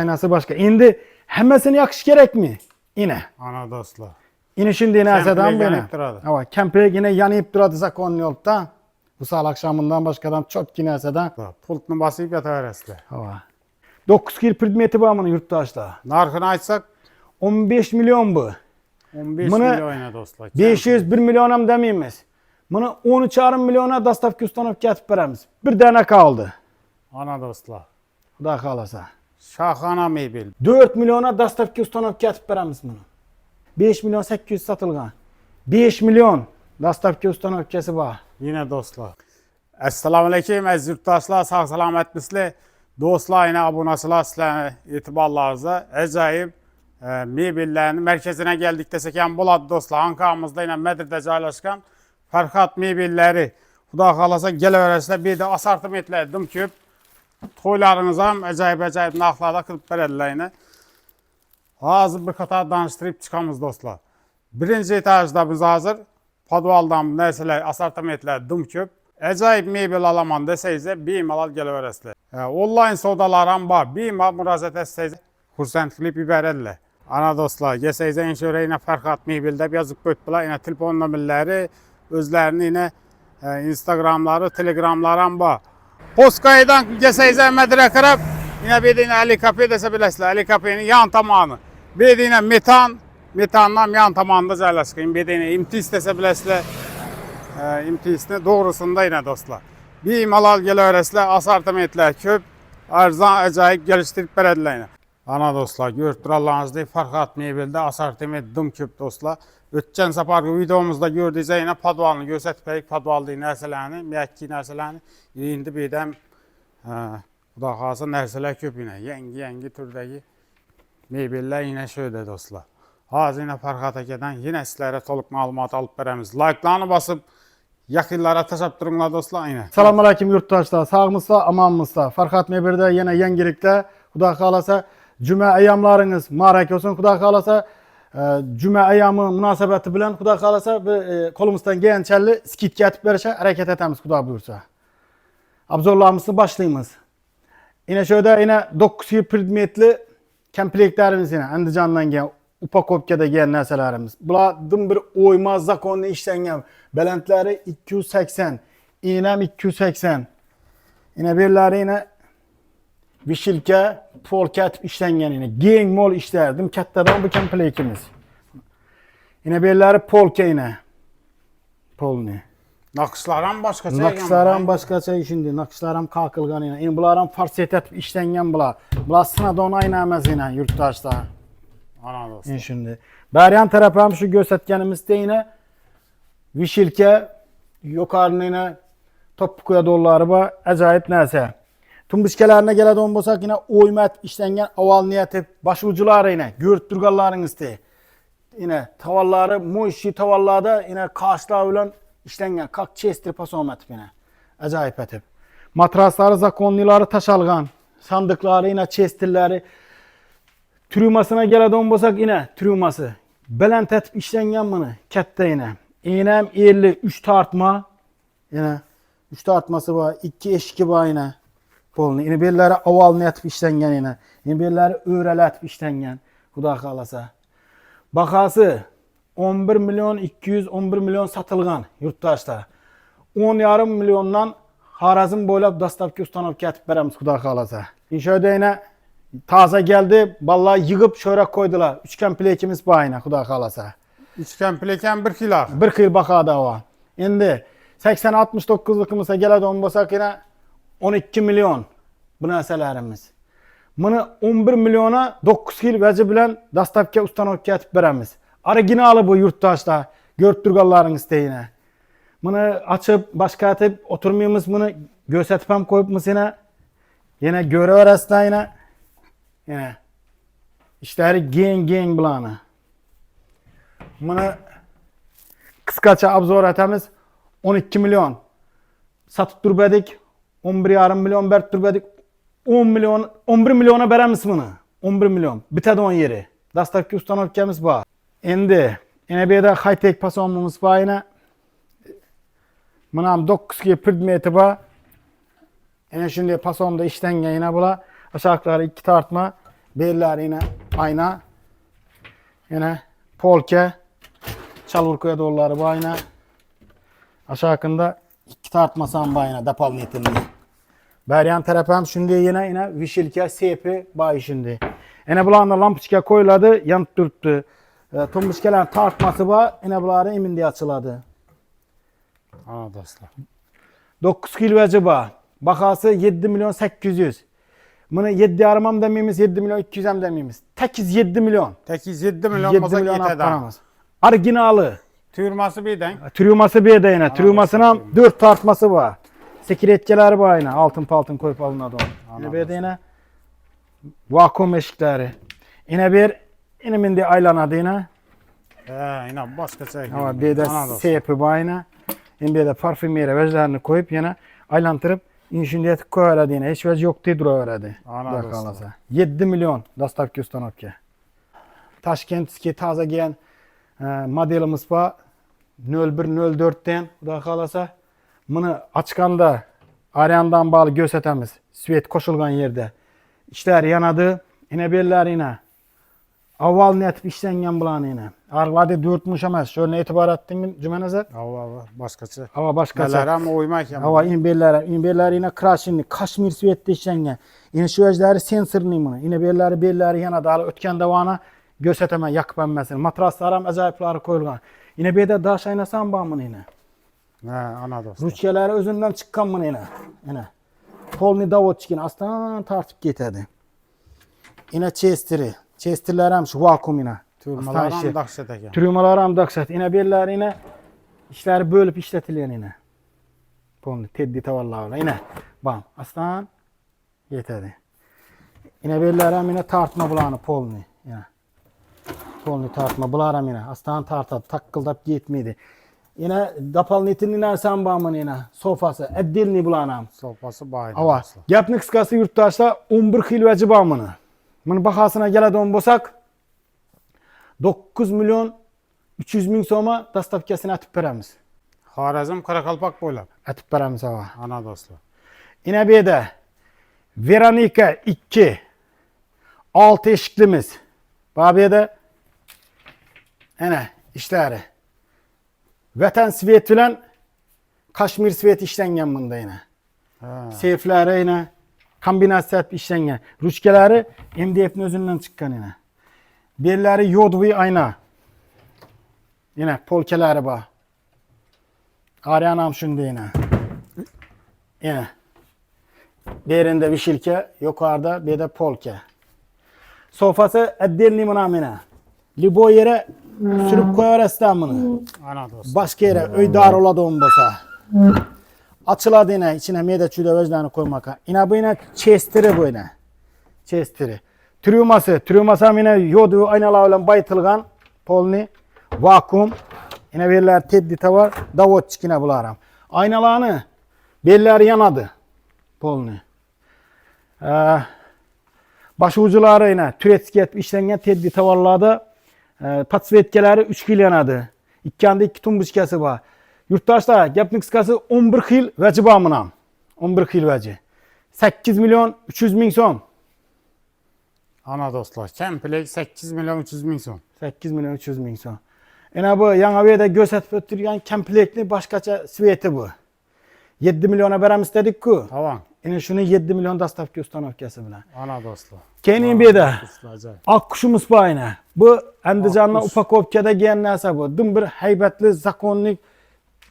Aynası başka. Endi hammasini yakış kerak mi? Yine. Ana dostlar. Yine şimdi yine asadan beni. Ama Kempek yine yanıp duradi zakonli yolda. Bu sal akşamından başkadan çok yine asadan. Pultunu basıp yataverasizlar. Hava. 9 kil predmeti var bunun yurttaşlar. Narxını aytsak 15 milyon bu. 15 Bunu milyon dostlar. 501 milyon ham demeymiz. Bunu 13,5 milyona dastavka ustanıp getip veremiz. Bir tane kaldı. Ana dostlar. Xudo kalasa. Şahana mebel. 4 milyona dastavka ustanıp getip veremiz bunu. 5 milyon 800 satılgan. 5 milyon dastavka ustanıp kesi var. Yine dostlar. Assalamu alaykum aziz yurttaşlar, sağ salamet misli. Dostlar yine abunasılar sizlerine itibarlarınıza. Acayip mebellerin merkezine geldik desek yani buladı dostlar. Ankara'mızda yine Medir'de joylashgan Farhat mebelleri. Xudo kalasa geleverasizlar. Bir de asortimentler dım köp. Toylarınız ham acayip narxlarda qilib beradilar yine. Hazır bir qator danıştırıp çıkamız dostlar. Birinci etajda biz hazır podvaldan narsalar, asortimentler dım köp. Acayip mebel alaman deseyse bemalol kelaverasizlar. Online savdolar ham bor. Bemalol murojaat etsangiz xursandchilik beradilar. Ana dostlar, kelsangiz inshora yine Farhat mebel deb yozib qo'yibdilar. Yine telefon nomerlari, o'zlarini yine Instagramlari, Telegramlari ham bor. Poskaydan kelsangiz Medir'e kirib, yine bir yine Ali Kafe dese bilasizlar. Ali Kafe'nin yan tamamı. Bir yine metandan yan tamamında joylashgan. Bir yine imtis dese bilasizlar. İmtisini doğrusunda yine dostlar. Bemalol kelaverasizlar, asortimentlar ko'p, arzon ajoyib gelishtirib beradilar yine. Ana dostlar, görüp turarlarınızda Farhat mebelde asortiment dım köp dostlar. Ötken safarki videomuzda gördüğünüz yine podvalını gösterdik. Podvalda narsalarni, miyakki narsalarni. Endi bedem Xudo kalsa narsalar köp yine. Yangi turdagi mebeller yine şöyle dostlar. Hazır yine Farhat akadan yine sizlere to'liq ma'lumot olib beramiz. Like'larni basıp yakınlara taşıp durunglar dostlar yine. Assalomu alaykum yurtdoshlar. Sağmısızlar, amanmısızlar. Farhat meberde yine yangilikda. Xudo kalasa cuma ayyamlarınız mübarek olsun. Xudo kalasa cuma ayyamı münasebeti bilen Xudo kalasa kolumuzdan gelgençe skit etip verişe hareket etemiz Xudo buyursa. Abzorlarımızı başlayımız. Yine şöyle yine 9 yıl predmetli komplektlerimiz yine Andijandan gelen upakovkada gelen narsalarimiz. Bular dım bir oymaz zakonlu işlengen. Belentleri 280, iğnem 280. Yine birleri yine vişilke, polket işlengen yine. Geng mol işlerdim. Kattadan bu komplektimiz. Yine birleri polke yine. Polni. Nakışlar başka şey. Nakışlar başka şey şimdi. Nakışlar kalkılgan yine. Yine bunlar farset etip işlengen bunlar. Bunlar sınadan oynamaz yine yurttaşlar. Ana dostlar. Şimdi. Beryan tarafım şu göstergenimizde yine vişilke yukarıda yine topukya dolları var. Acayip neyse. Tumbişkelerine geleden bolsak yine oymat işlengen aval niyeti başucuları yine görüp durganlarınızda. Yine tavalları muişi tavallarda yine kaşlar bilen işlengen kak chester pasomat yine. Acayip etip. Matrasları zakonluları taşalgan. Sandıkları yine chesterleri Trümasına geleden bolsak yine trüması. Belent etip işlengen bunu katta yine. İğnem 50 3 tartma. Yine 3 tartması var. 2 eşki var yine. Polni. Yine birleri aval etip işlengen yine. Yine birleri öğreletip işlengen. Xudo kalasa. Bakası 11 milyon 211 milyon satılgan yurttaşlar. 10,5 milyondan Harazm boylap dastavka ustanıp ketip beremiz Xudo kalasa. Şöyle yine taze geldi. Vallahi yığıp şöyle koydular. 3 komplekimiz var yine Xudo kalasa. 3 kompleken 1 kilo. 1 kil bakada var. Endi 80-69'lukımıza geleden bolsak yine 12 milyon bu narsalarimiz. Bunu 11 milyona 9 kil vəci bilen dastavka ustanıp ketip beremiz. Originalı bu yurttaşlar. Görüp durganlarınızda yine. Bunu açıp başka etip oturmayımız bunu gösterip hem koyupmuz yine. Yine göreverasizlar yine. Yine. İşleri geng bulanı. Bunu kıskaça abzor etemiz 12 milyon. Satıp durbedik 11,5 milyon berip durbedik 10 milyon 11 milyona beremiz bunu. 11 milyon. Bitedi 10 yeri. Dastavka ustanıpkemiz var. Endi yine bir de high-tech pasonumuz var yine. Bunam 9 kil predmeti var. Yine şimdi pasonda işlengen yine bula. Aşağıları 2 tartma. Belleri yine ayna. Yine polke. Çalurkuya dolları bu ayna. Aşağı hakkında iki tartmasam bu ayna. Dapal niyetinde. Beryan tarafım şimdi yine vişilke sepi bay şimdi. Yine bulanlar lampiçka koyuladı, yanıp duruptu. Tumbuşkelerin tartması var, yine bunları emin diye açıladı. Ana dostlar. 9 kilveci var. Bakası 7 milyon 800. Bunu 7 yarımam demeyimiz, 7 milyon 200 hem demeyimiz. Tekiz 7 milyon. 7 milyon 7 olsa milyon yeter. paramız. Originalı. Tüyürması birden. Trüması bir de yine. Trümasına 4 tartması var. Sekiretkeleri var yine. Altın paltın koyup alınadı onu. Yine bir de yine vakum eşikleri. Yine bir iniminde aylanadı yine. Yine başka şey. Ama bir de Ana dostlar. sepi var yine. Yine bir de parfümeri veclerini koyup yine aylantırıp inşindiye koyaradı yine. Hiç vec yok diye duruverdi. Ana dostlar. 7 milyon dastavki ustanovki. Taşkentski taze giyen modelimiz var. 0104'ten da kalasa. Bunu açkanda Aryan'dan bağlı gösteremiz. Svet koşulgan yerde. İşler yanadı. Yine beller yine. Avval net işlengen bulan yine. Arladı dörtmüş emez. Şöyle itibar ettin cümenezet. Hava başkası. Hava başka. Neler ama uymak ya. Hava inberler yine kraşinli. Kaşmir svetli işlengen. Yine şu ejleri sensorni bunu. Yine belleri yana da ötken davana gösteremez. Yakıp emmezsin. Matraslar hem acayipleri koyulgan. Yine bir de daş aynasan bağımını yine. Ana dostlar. Ruçkeleri özünden çıkan mı yine? Yine. Polni davut çıkın. Aslan tartıp getirdi. Yine chesteri. Chesterler hem şu vakum yine. Tüyürmalar hem dakşeteki. Trümalar hem dakşet. Yine beller yine işleri bölüp işletilen yine. Polni teddi tavallarla yine. Bam. Aslan getirdi. Yine beller hem yine tartma bulanı polni. Yine. Polni tartma bularım yine. Aslan tartıp takkıldap gitmedi. Yine dapal nitini inersen bağımın yine. Sofası. Eddilni bulanam. Sopası baydı. Ava. Gapni kıskası yurttaşlar 11 kilveci bağımını. Bunun bakasına geleden bolsak 9 milyon 300 bin soma dastavkasını atıp veremiz. Harazım Karakalpak boylap. Atıp veremiz ava. Ana dostlar. Yine bir de Veronika 2 6 eşiklimiz. Babiye de yine işleri. Vatan svet bilen Kaşmir svet işlengen bunda yine. Seyfleri yine kombinasyon işlengen. Ruçkeleri MDF'nin özünden çıkan yine. Belleri yodvi ayna. Yine polkeleri var. Aryanam şimdi yine. Yine. Berinde bir şilke, yukarıda bir de polke. Sofası eddelni mınam yine. Libo yere sürüp koyar estem bunu. Ana dostlar. Başka yere öydar oladı on bosa. Açıladı yine içine medeçüyle vecdanı koymaka. Yine bu yine chesteri bu yine. Chesteri. Trüması yine yodu aynalarla baytılgan polni vakum. Yine beller teddi tavar davot çıkına bularam. Aynalarını belleri yanadı polni. Başı ucuları yine türetsket işlengen teddi tavarlarda patsvetkeleri 3 kil yanadı. İkkanda 2 tumbuşkası var. Yurttaşlar gapnik kıskası 11 kil veci bağımınam. 11 kil veci. 8 milyon 300 bin son. Ana dostlar. Kemplek 8 milyon 300 bin son. 8 milyon 300 bin son. Yine bu Yangaviye'de gösterip ötürgen kemplekli başkaça sveti bu. 7 milyona verem istedik ku. Tamam. Yine şunu 7 milyon dastavki ustanovkası bile. Ana dostlar. Kenin bir de Acayip. akkuşumuz bu aynı. Bu Andijan'la Akkuş. Upakovka'da giyen neyse bu. Dün bir heybetli zakonlik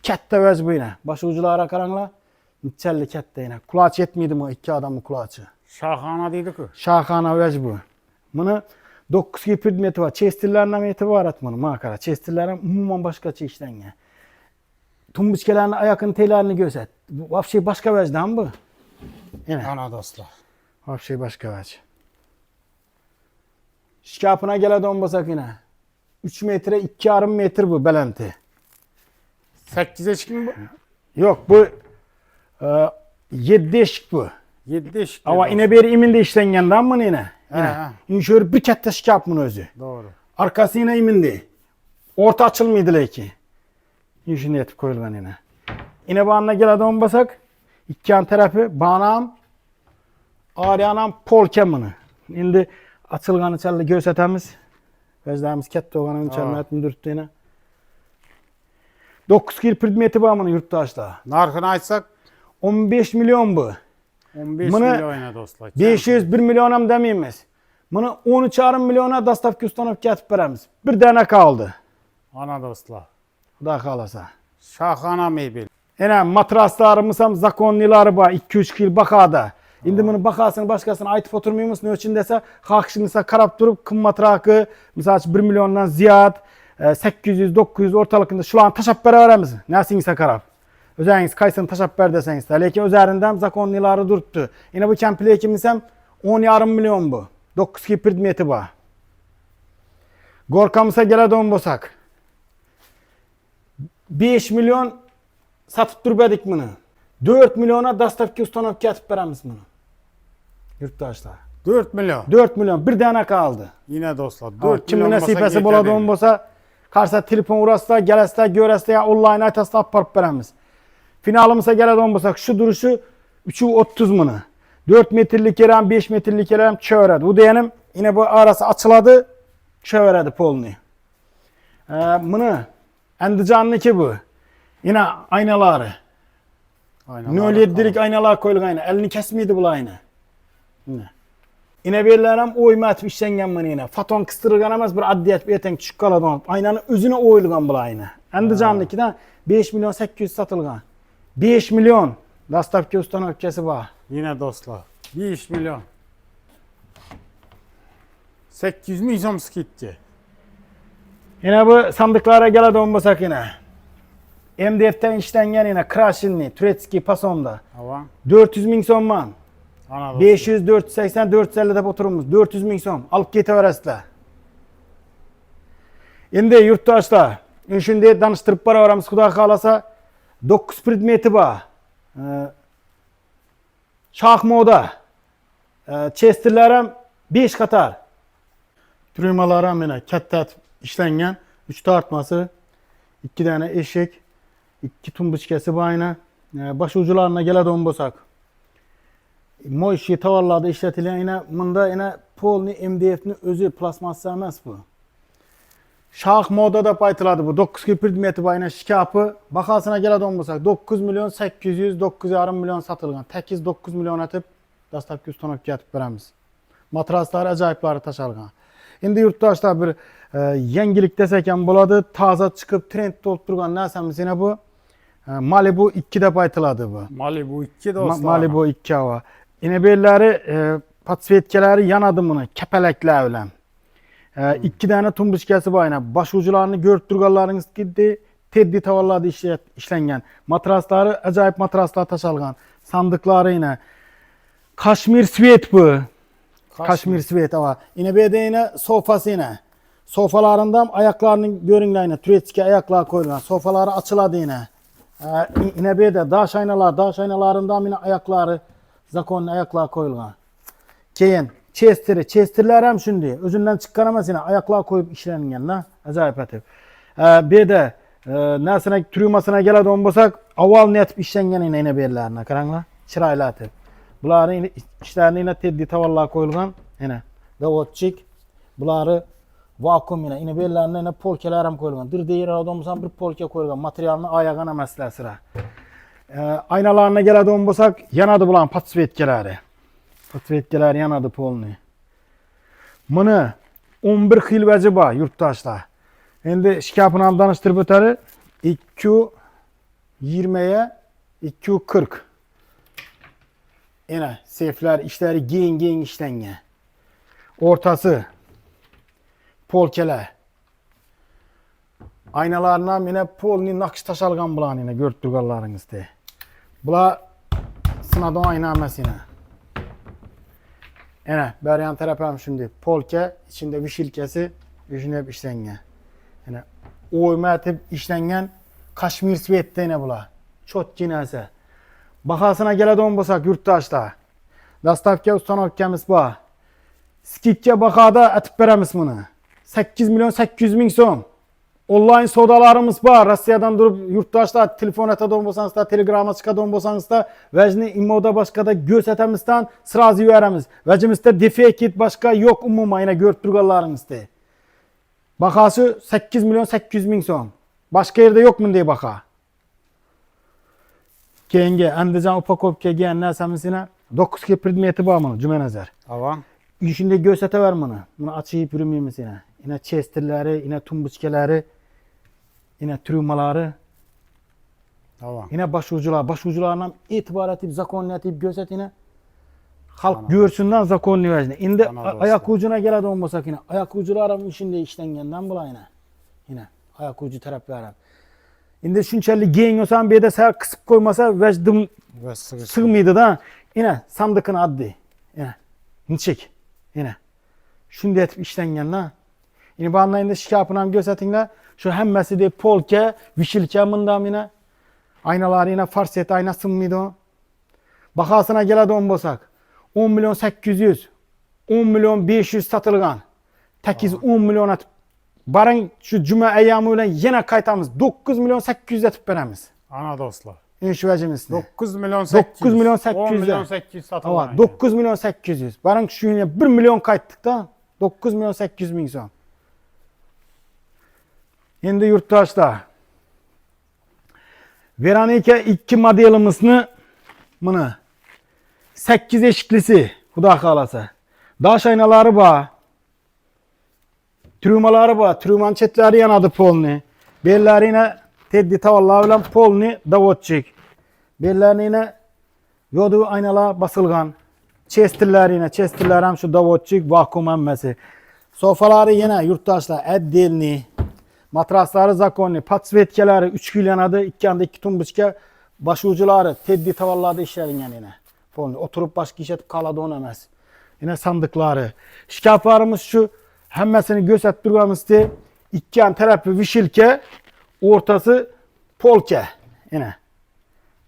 katta vez bu yine. Başı uculara karanla. Nitçelli katta yine. Kulaç yetmiydi mi 2 adamın kulaçı. Şahana dedi ki. Şahana vez bu. Bunu 9 gibi pidmeti var. Çestirlerden itibaret bunu makara. Çestirlerden umuman başka işlenge. Tumbuçkelerini ayakın teylerini göster. Bu şey başka vezden bu. Yine. Ana dostlar. Şey başka vez. Şikapına gele donbasak yine. 3 metre 2,5 metre bu belenti. 8 eşik mi bu? Yok bu 7 eşik bu. 7 eşik. Ama yine bir iminde işlengenden mi yine? Yine. İnşör bir katta şikap bunun özü. Doğru. Arkası yine imindi. Orta açılmıydı ki. İnşin yetip koyulgan yine. Yine bağına gele donbasak 2 yan tarafı bağnam Aryanam polke bunu. Şimdi açılğanı çəlle görsətəmiz. Gözlərimiz kətdə oğanın çəlməyətini dürtdüyünə. 9 kil predmeti var bunun yurttaşlar. Narxını aytsak 15 milyon bu. 15 Bunu milyon dostlar. 501 milyon hem demeyimiz. Bunu 13,5 milyona dastavki ustanıp getib veremiz. Bir dənə kaldı. Ana dostlar. Xuda qalasa. Şahana mebel. Yine matraslarımız hem zakonlileri var. 2-3 kil bakada. İndi bunu bakasını başkasına aytıp oturmuyormuş. Ne için dese kalkışınıza karab durup kımmat rakı. Misal 1 milyondan ziyad 800-900 ortalıkında şu an taşap veremiz. Nesinize karab. Özəyiniz kaysını taşap ver deseniz de. Lakin özərindən zakonlileri durttu. Yine bu kempli ekimizem 10,5 milyon bu. 9 kil predmeti var. Gorkamıza gələ don bosak. 5 milyon satıp durbedik bunu. 4 milyona dastavki ustanıp getib veremiz bunu. Yurttaşlar. 4 milyon. 4 milyon bir tane kaldı. Yine dostlar. 4 4 kimin milyon nasipesi boladı olmasa karşı telefon uğrasla, gelesle, göresle, online aytasla aparıp veremiz. Finalımıza gələn olmasak şu duruşu 3'ü 30 bunu. 4 metrlik yerem, 5 metrlik yerem çövredi. Bu diyelim yine bu arası açıladı, çövredi polunu. Bunu endicanlı ki bu. Yine aynaları. Aynalar 07'lik aynalar koyuluk ayna. Elini kesmiydi bu ayna. Yine belirlerim oyma etip işlengen bunu yine. Faton kıstırırgan emez bir addiyet bir eten küçük kaladan. Aynanın özüne oyulgan bu ayna. Endicanlı ki de 5 milyon 800 satılgan. 5 milyon. Dastavki ustan öpkesi var. Yine dostlar. 5 milyon. 800 milyon skitçi. Yine bu sandıklara gele donbasak yine. MDF'den işlengen yine Krashinli, Turetski, Pason'da. Hava. 400 bin son man. Ana dostlar. 500, 480, 450 de oturumuz. 400 bin son. Alıp getiveresler. Şimdi yurttaşlar. Şimdi danıştırıp para varamız kuda kalasa 9 predmeti var. Şah moda. Chesterlerim 5 katar. Trümalarım yine kettet işlengen. 3 tartması. 2 tane eşek. 2 tumbuçkesi bayna. Baş ucularına gele donbosak. Mo işi tavallarda işletilen yine bunda yine polni MDF'ni özü plasması emas bu. Şah moda da paytıladı bu. 9 kil predmeti bayna şikapı. Bakasına gele donbosak 9 milyon 800 9,5 milyon satılgan. 8-9 milyon atıp dastavki ustanıp getip veremiz. Matraslar acayipleri taşalgan. Şimdi yurttaşlar bir yengilik deseken buladı. Taza çıkıp trend doldurgan nesemiz yine bu. Malibu 2'de paytıladı bu. Malibu 2 dostlar. Malibu 2 hava. Yine belleri patsvetkeleri yanadı bunu. Kepelekler öyle. 2 tane tumbuçkesi var yine. Baş ucularını görüp durganlarınız gitti. Teddi tavallarda işlengen. Matrasları acayip matraslar taşalgan. Sandıkları yine. Kaşmir svet bu. Kaşmir svet hava. Yine bir de yine sofası yine. Sofalarından ayaklarının görünler yine. Turetski ayaklar koyulan. Sofaları açıladı yine. Yine bir de daş aynalarından yine ayakları, zakonlu ayaklar koyulgan. Keyin Chester'ler hem şimdi özünden çıkaramaz yine ayaklar koyup işlengen la. Acayip etip. Bir de nesine trümasına geledi olmasak aval net işlengen yine bellerine karanla. Çırayla atip. Bunların işlerini yine teddi tavallar koyulgan. Yine davotçik. Bunları vakum yine bellerine yine polkeler hem koyulgan. Dırdı yere adamızdan bir polke koyulgan. Materyalını ayağına mesler sıra. Aynalarına geledi olmasak yanadı bulan patsvetkeleri. Patsvetkeler yanadı polunu. Bunu 11 hilveci var yurttaşlar. Şimdi şikapını danıştırıp öteri 220'ye 240. Yine sefler işleri giyin işlenge. Ortası polkeler. Aynalarından yine polni nakış taşalgan bulan yine görüp durganlarınız de. Bula sınadan ayna emas yine. Yine beryan tarafım şimdi polke içinde vişilkesi yüzüne hep işlenge. Yine oyma etip işlengen kaşmir svette yine bula. Çok cinese. Bakasına geledi olmasak yurttaşlar. Dastavki ustanovkemiz var. Skitke bakada atıp veremiz bunu. 8 milyon 800 bin son. online sodalarımız var. Rusiyadan durup yurttaşlar telefon etadon bolsanız da, telegrama çıkadon bolsanız da, vecni imoda başka da gözetemizden sırazı veremiz. Vecimizde defekit başka yok umuma yine görüp durganlarınızda. Bakası 8 milyon 800 bin son. Başka yerde yok mu diye baka. Kenge Andijan upakovka gelən nəsəmisine 9 ki predmeti var mı cümle nazar. Avan. İşinde göstete var bunu. Bunu açıyıp yürümeyimiz yine. Yine chesterleri, yine tumbuçkeleri, yine trümaları, Avan. yine başucular. Başucularından itibar etip, zakonlu etip göset yine. Halk görsünden zakonlu vecine. Şimdi ayak ucuna geledi olmasak yine. Ayak ucularım işinde işlengenden bula yine. Yine ayak ucu taraflarım. Şimdi şunçalı giyin olsan bir de sen kısıp koymasa vecdim Ve sıkı. sığmıydı da yine sandıkın addı. Yine. Niçik. Yine. Şimdi etip işlengen la. Yine bu anlayında şikapınam gözetinle şu hemmesi de polke, vişilke mındam yine. Aynaları yine farset ayna sınmıydı o. Bakasına geledi 10 bosak. 10 milyon 800, 10 milyon 500 satılgan. Tekiz 10 milyon atıp. Barın şu cuma eyyamıyla yine kaytamız. 9 milyon 800 atıp veremiz. Ana dostlar. İnşivacımız ne? 9 milyon 800. 9 milyon 800. 10 milyon 800 satılgan. Ama 9 milyon 800. Barın şu yine 1 milyon kayttık da 9 milyon 800 bin son. Şimdi yurttaşlar. Veranike 2 modelimizini bunu 8 eşiklisi Huda kalasa. Daş aynaları var. Trümaları var. Trüman çetleri yanadı polni. Belleri yine teddi tavallağı bilen polni davotçik. Bellerini yine yodu aynalar basılgan. Chesterler yine. Chesterler hem şu davotçik vakum emmesi. Sofaları yine yurttaşlar eddelni. Matrasları zakonli. Patsvetkeleri 3 kil yanadı. 2 yanda 2 tumbuçke. Başucuları teddi tavallağı işlerin yine. Polni. Oturup başka iş etip kaladı on emez. Yine sandıkları. Şikaflarımız şu. Hemmesini gösterip durgamızda 2 yan tarafı vişilke, ortası polke. Yine.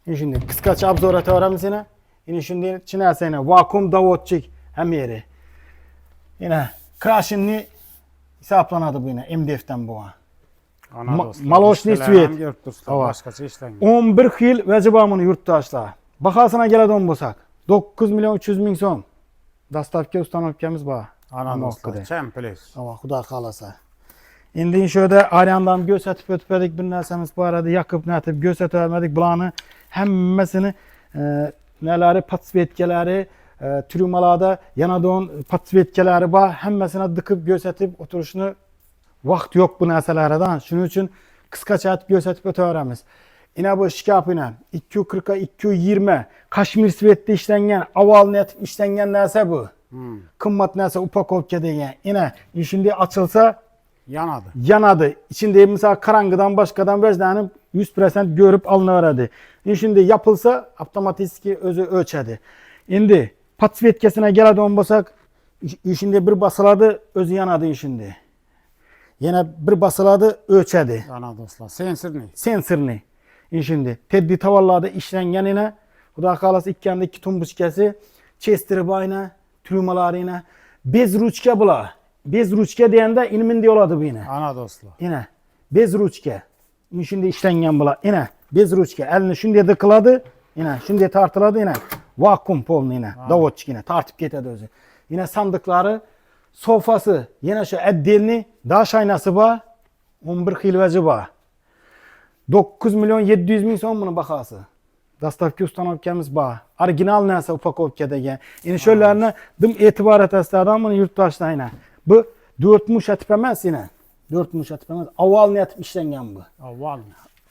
Şimdi kıskaç abzoratı öğrenmiş yine. Yine şimdi çinerse yine vakum davotçik hem yeri. Yine kraşinli hesaplanadı bu yine MDF'den bu. Ana dostlar. Maloşni Müşteriler hem svet. yurtdurlar, Ava. başkaça işlengen. 11 yıl vecibamını yurttaşlar. Bakasına geledi on bosak. 9 milyon 300 bin son. Dastavke ustanovkemiz var. Ana dostlar. Çemplis. Ama Xudo qalasa. Endi şöyle aryandam gözetip ötüpedik bir narsamiz bu arada yakıp netip gözetemedik bularni hemmasini neleri patsvetkeleri trümalarda yanadon patsvetkeleri var hemmasini dıkıp gözetip oturuşunu vaqt yok bu narsalardan. Shuning uchun qisqacha aytib gözetip o'taveramiz. Ina bu shkapini 240 220 Kashmir svetda ishlangan, avval netib ishlangan narsa bu. Qimmat narsa upakovka degan. Ina shunday ochilsa Yanadı. yanadı. İçinde mesela karangıdan başkadan bezlenip 100% görüp alınaveradi. Shunday yapılsa avtomatik özü ölçedi. Endi patsvetkasine geladigan bo'lsak, shunday bir basıladi, özü yanadı shunday. Yine bir basıladı ölçedi. Ana dostlar. Sensir ne? Sensorni. Şimdi teddi tavallarda işlengen yine. Xudo qalasa ikki yanda 2 tumbuchkasi, chesteri bayna, trümaları yine. Bez ruchka bular. Bez ruchka deganda ilminday oladi bu yine. Ana dostlar. Yine bez ruchka. Shunday ishlangan bular. Yine bez ruchka. Elini shunday diqiladi, yine shunday tartiladi yine. Vakum polni yine. Davotchik yine tartib ketadi o'zi. Yine sandıkları, sofası, yine şu eddelni, daş aynası var. 11 xilvacı var. 9 milyon 700 bin son bunun bakası. Dastavki ustanovkamiz var. Original narsa upakovka degan. Yine şöylerini dım etibar eteslerden bunu yurttaşlar yine. Bu 4 muş etip emas yine. 4 muş etip emas. Avval etip işlengen bu. Avval.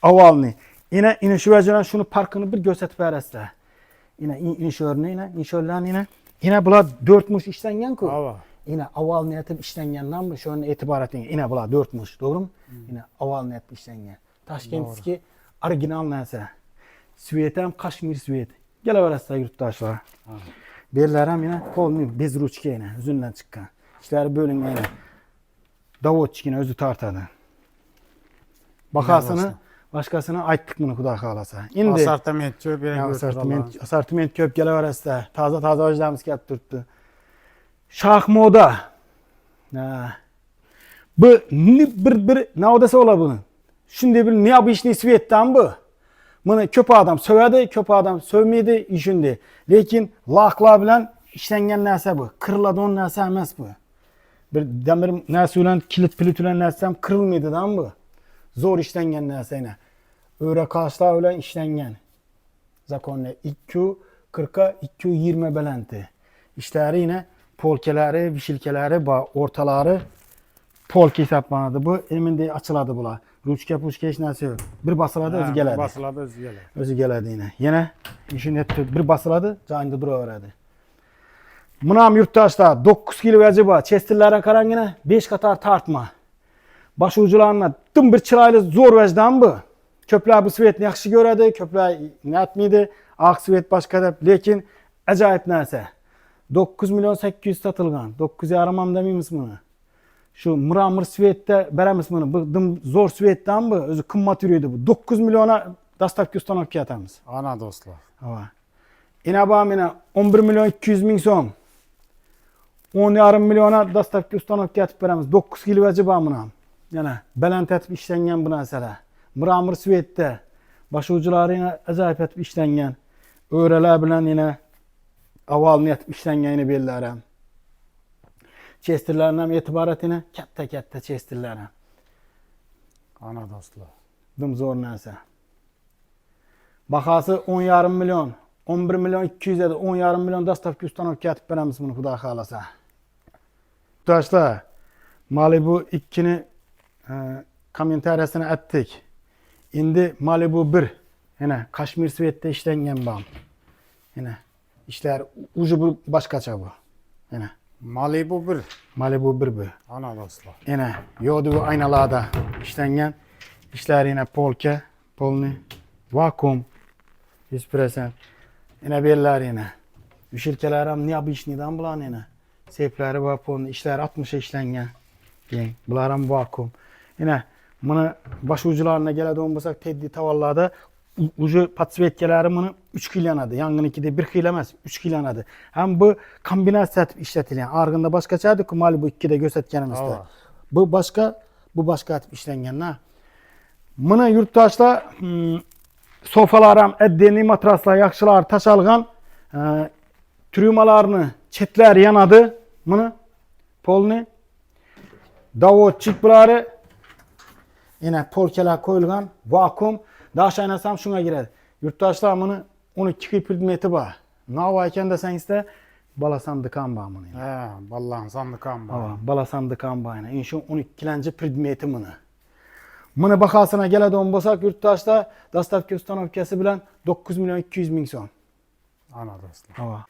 Avvalni. Yine şu vecelen şunu parkını bir gösterip veresler. Yine inşörünü yine. İnşörlerini yine. Yine bular 4 muş işlengen ku. Ava. Yine aval niyetip işlengenden mi? Şöyle etibar etin. Yine bular 4'müş. Doğru mu? Yine aval niyetip işlengen. Taşkent'teki orijinal neyse. Svetem Kashmir svet. Geleveraslar yurttaşlar. Bellerim yine kolunu bez ruchka yine. Üzünden çıkan. İşleri bölüngen yine. Davotçik yine özü tartadı. Bakasını başkasına ayttık bunu Xudo qalasa. Endi Assortiment köp yere assortiment köp geleveraslar. Taza ojdamiz kelib turibdi. Şah moda. Bu bir ne odası ola bunu. Şimdi bir ne bu işini svettan bu. Bunu köp adam sövedi, köp adam sövmedi işindi. Lekin laqla bilen işlengen narsa bu. Kırıladığın narsa emas bu. Bir demir narsa bilen kilit pilit bilen narsam kırılmaydı dan bu. Zor işlengen narsa yine. Öyle kaçlar öyle işlengen. Zakonla 240'a 220 belenti. İşleri yine polkeleri, vişilkeleri, ortaları polke hesaplanadı. Bu eliminde açıladı bula. Ruçka puçka hiç narsa yok. Bir basıladı özü geledi. Basıladı özü geledi. Özü geledi yine. Yine işin etti. Bir basıladı, canlı duraverdi. Munam yurttaşlar 9 kilo veciba. Chestirlere karan yine 5 katar tartma. Baş ucularına dım bir çıraylı zor vecdan bu. Köpler bu svetni yaxşı göredi, köpler ne etmeydi. Ak svet başka da. Lekin acayip narsa. 9 milyon 800 satılgan. 9 yaramam demeyimiz bunu. Şu mıramır svetde beremiz bunu. Bu dım zor svetdan bu. Özü kımmat yürüyordu bu. 9 milyona dastap küstanovki atamiz. Ana dostlar. Hava. İnabamina 11 milyon 200 bin son. 10,5 milyona dastap küstanovki atıp beremiz. 9 kilo vecib amına. Yani belent etip işlengen bu nasara. Mıramır svetde. Baş ucuları yine acayip etip işlengen. Öğreler bilen yine avalını etip işlengen yine bellerim. Chestirlerinden etibaret yine katta chestirlerim. Ana dostlar. Dım zor narsa. Bakası 10,5 milyon. 11 milyon 200 edi. 10,5 milyon dastap küstanovki atıp beremiz bunu Xudo xalasa. Arkadaşlar, Malibu 2'ni kommentariyasını ettik. Şimdi Malibu 1. Yine Kaşmir svetde işlengen bağım. Yine işler ucu bu başkaça bu. Yine Malibu 1. Malibu 1 bu. Ana dostlar. Yine yodu aynalarda işlengen. İşler yine polke, polni, vakum, 100%. Yine beller yine. Üşirkelerim ne yapı işniden bulan yine. Sepleri var polni, işler 60'a işlengen. Bularım vakum. Yine bunu baş ucularına gelediğim olsak teddi tavallarda ucu patsvetkeleri bunu 3 kilo yanadı. Yangın 2'de 1 kilo emez, 3 kilo yanadı. Hem bu kombinasyon işletilen. Argında başka çaydı ki Malibu 2'de gösterkenimizde. Bu başka, bu başka atip işlengen. Bunu yurttaşlar sofalarım, eddeni matraslar, yakşılar, taş algan trümalarını çetler yanadı. Bunu polni davut çıkbıları yine polkeler koyulgan vakum. Daha şaynasam şuna girer. Yurttaşlar bunu 12 predmeti var. Navayken de sen iste bala sandıkan var bunu. He, ballan sandıkan var. Bala sandıkan var. Yani şu 12. predmeti bunu. Bunu bakasına gelediğim bolsak yurttaşlar dastapki ustanovkası bilen 9 milyon 200 bin son. Ana dostlar.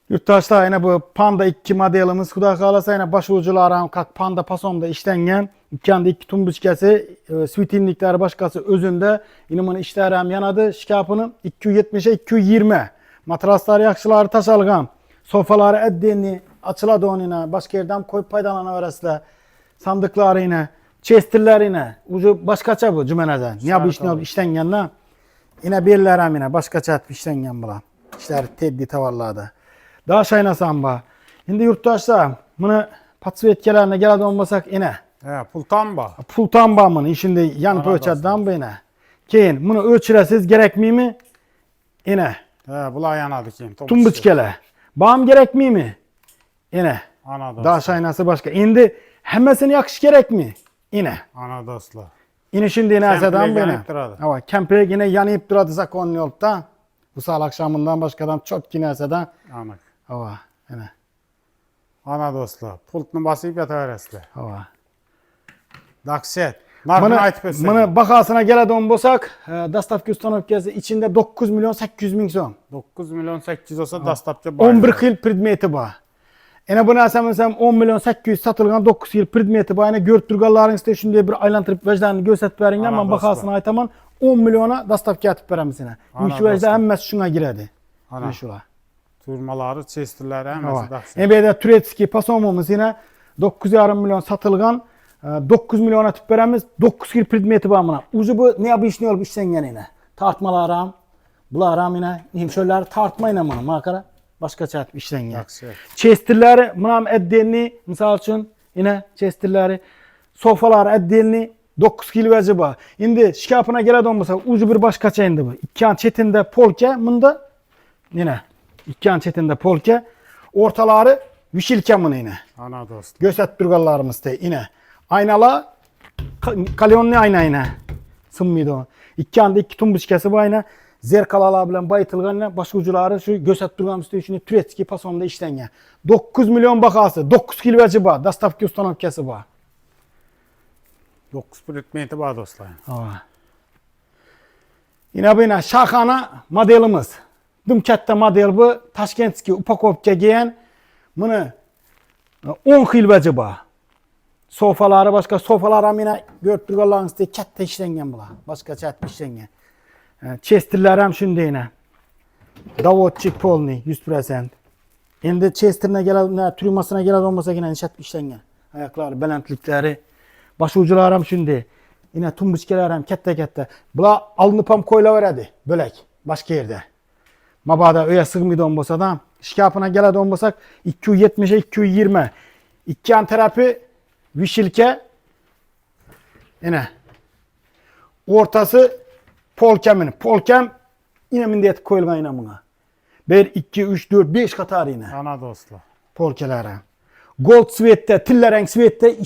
Yurttaşlar yine bu Panda 2 modelimiz Xudo xalasa yine baş ucularım kak Panda pasomda işlengen. İkende 2 tumbuçkası, svitinlikleri başkası özünde. Yine bunu işlerim yanadı. Şikapını 270'e 220. Matraslar yakşıları taş algan. Sofaları eddeni açıladı onuna. Başka yerden koyup faydalanıverasılar. Sandıkları yine. Chestirler yine. Ucu başkaça bu cümeneden. Niye bu işini işlengen la? Yine bellerim yine. Başkaça işlengen bula. İşler teddi tavallarda. Daha şaynasam ba. Şimdi yurttaşlar bunu patsvetkelerine geledi olmasak yine. He, pultamba. Pultambamın işinde yan ölçədən bu yine. Keyin bunu ölçürəsiz gerekmiyor mi? Yine. He, bula yanadı kim? Tumbuçkele. Bağım gerekmiyor mi? Yine. Ana dostlar. Daha şaynası başka. Şimdi hemmesini yakış gerek mi? Yine. Ana dostlar. Yine şimdi yine asadan bu yine. yanıp duradı. Ama kempe yine yanıp duradı zakon yolda. Bu sal akşamından başkadan çok yine asadan. Ana. Hava yine. Ana dostlar. Pultunu basıp yataverasılar. Hava. Dakset. Narkını aytıp etsin. Bunu bakasına gelediğim bolsak dastavki ustanovkası içinde 9 milyon 800 bin son. 9 milyon 800 olsa dastapça 11 yıl predmeti var. Ene bunu asamınsam 10 milyon 800 satılgan 9 yıl predmeti var. Ene görtürganlarınızda şunday bir aylantırıp vecdanını gösterip verin. Ama bakasına aytaman 10 milyona dastavki atıp veremizine. Şu vecda hemmesi şuna giredi. Ana. Şula. Turmaları, chestirleri hemmesi dakset. Ebede Turetski pasomumuz yine 9,5 milyon satılgan 9 milyon atıp veremiz 9 yıl predmeti var buna. Ucu bu ne yapı işini olup işlengen yine. Tartmalarım, bularım yine. Hemşöyler tartma yine bunu. Makara başka çatıp işlengen. Chestirleri, bunam eddeni misal için yine chestirleri. Sofalar eddiğini 9 kilveci var. Şimdi şikapına geleden olmasa ucu bir başkaça indi bu. İki an çetinde polke bunda yine. İki an çetinde polke. Ortaları vişilke bunu yine. Ana dost. Göset durgallarımız de yine. Aynala kalyonlu ayna yine. Sınmıydı o. İki anda iki tumbuşkesi bu ayna. Zerkalalar bilen bayıtılgan baş ucuları şu göset durgalımız de üçünü türetki pasonda işten 9 milyon bakası. 9 kilveci var. Dastavki ustanovkesi var. 9 pritmenti var dostlar. Yine bu yine şahana modelimiz. Dümkette model bu. Taşkentski upakovka giyen. Bunu 10 kilveci var. Sofaları başka sofalar yine görüntüleriniz de katta işlengen bular. Başka çat işlengen. Chester'ler hem şimdi yine. Davodçik polni 100%. Endi Chester'ne gelen, trümasına gelen olmasa yine çat işlengen. Ayakları, belentlikleri. Baş ucular hem şimdi. Yine tumbuşkeler hem katta. Bular alınıp hem koyulaveradi. Bölek. Başka yerde. Mabada öyle sığmıydı olmasa da. Şikapına gelen olmasak 270'e 220. İki an terapi vişilke. Yine. Ortası polkemin. Polkem yine mindiyeti koyulgan yine buna. 1, 2, 3, 4, 5 katar yine. Ana dostlar. Polkelere. Gold svette, tillerenk svette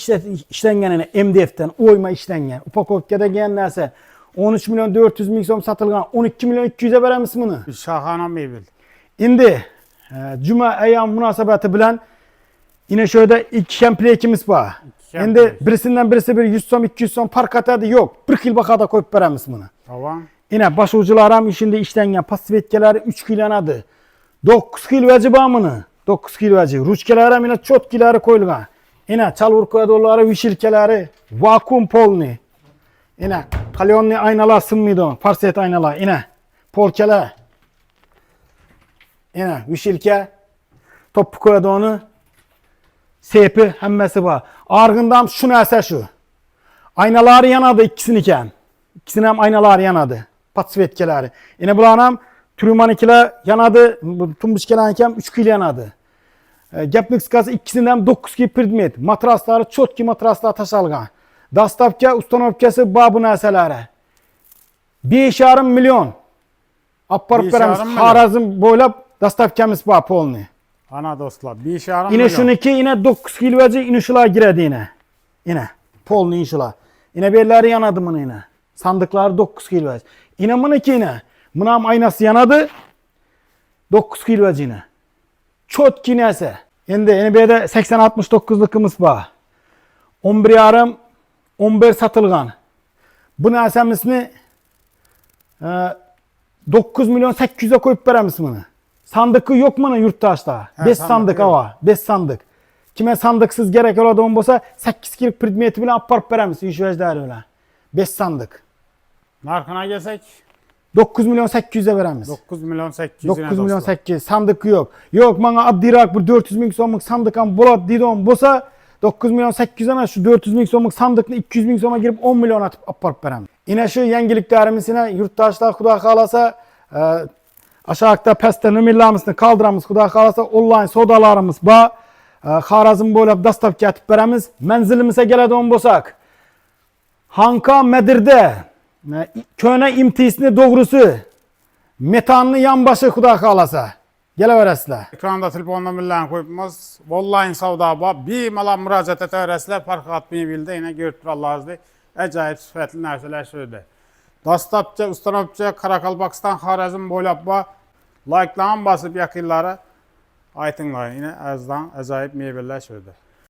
işlengen yine MDF'den oyma işlengen. Upakovka'da gelen nerse 13 milyon 400 bin som satılgan 12 milyon 200'e veremiz bunu. Bir şahana meybil. Şimdi Cuma ayağım münasebeti bilen yine şöyle iki şemplekimiz var. Şimdi birisinden birisi bir 100 som 200 som park atadı yok. Bir kil bakada koyup veremiz bunu. Tamam. Yine baş ucularım işinde işlengen pasifetkeleri 3 kilanadı. 9 kil veci bağımını. 9 kil veci. Ruçkeleri yine çotkileri koyulgan. Yine çalvur koyadolları vişilkeleri. Vakum polni. Yine kalyonlu aynalar sınmıydı. Farset aynalar. Yine polkeler. Yine vişilke. Topu koyadı onu. Sepi hemmesi var. Argından şu neyse şu. Aynaları yanadı ikisiniken. İkisinin hem aynaları yanadı. Patsvetkeleri. Yine bulanam Trümanikiler yanadı. Tumbuşkelerken 3 kil yanadı. Geplik skası ikisinden 9 kil predmet. Matrasları çotki matraslar taşalgan. Dastavka ustanovkası babı neselere. 5,5 milyon. Apparıp veremiz. Harazım boylap dastavkamız var polni. Ana dostlar. Bir şahana Yine şununki yine 9 kilveci inişler giredi yine. Yine polni inişler. Yine belleri yanadı bunu yine. Sandıklar 9 kilveci. Yine bununki yine. Bunun aynası yanadı. 9 kilveci yine. Çot kinese. Şimdi yine bir de 80-69'lukımız var. 11 yarım 11 satılgan. Bu nesemizini 9 milyon 800'e koyup veremiz bunu. Sandıkı yok mu yurttaşta? 5 sandık hava. 5 sandık. Kime sandıksız gerek ola olsa 8 kilik predmeti bile aparıp veremiz. İş vecdari öyle. 5 sandık. Narkına gelsek 9 milyon 800'e veremiz. 9 milyon 800. 9 milyon 800. Sandık yok. Yok bana addirak bu 400 bin somluk sandık am bulat didon bosa 9 milyon 800 ama şu 400 bin somluk sandıkla 200 bin soma girip 10 milyon atıp aparıp veremiz. Yine şu yengiliklerimizine yurttaşlar kuda kalasa aşağıda peste nümirlarımızı kaldıramız kuda kalasa online sodalarımız ba Harazım böyle dastavki atıp veremiz. Menzilimize geleden bosak. Hanka Medir'de köne imtisini doğrusu metanlı yanbaşı kuda kalasa. Geleveresler. Ekranda telefonla millen koyupmaz. Online savda var. Bir mala müracaat ederesler. Fark atmayı bildi. Yine görüntü Allah'ızdı. Acayip süfetli nerseler şöyle. Dastapça, Ustanopça, Karakalpakstan, Harazım boylap var. Like'lan basıp yakınlara. Aytınlar yine azdan acayip meyveler şöyle.